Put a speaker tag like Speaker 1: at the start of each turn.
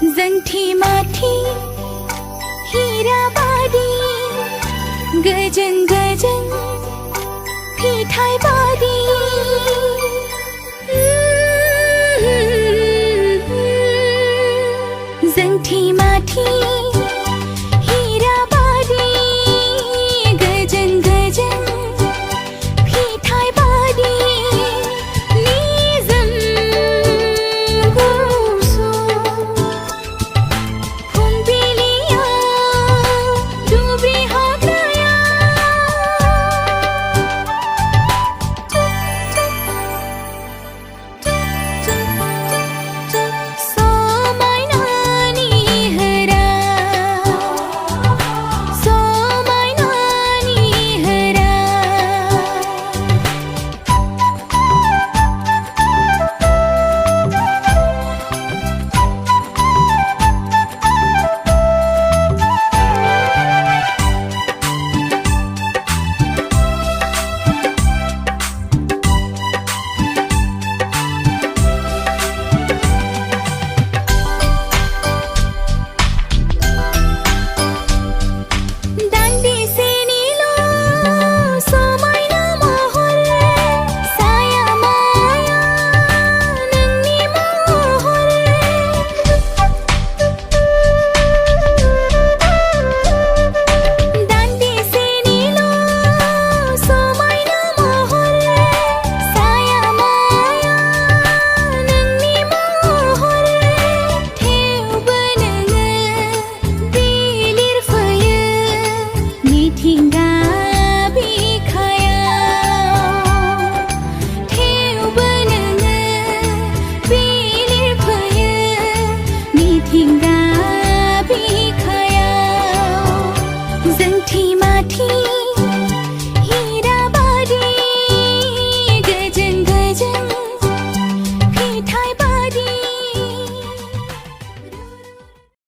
Speaker 1: जंठी माठी हिराबादी गजन गजन फिथाइ बादी जंठी माठी हिराबादी गजन गजन फिथाइ बादी निजम गुसु फुंबिलिया दुब्रि हाग्राया समायनानि हरा समायनानि हरा दान्दिसेनिलो समायना महर साया माया नोंनि महर दान्दिसेनिलो समायना महर साया माया नोंनि महर थेवबो नोङो बिलिरफैयो मिथिंगा बिखायाव थेवबो नोङो बिलिरफैयो मिथिंगा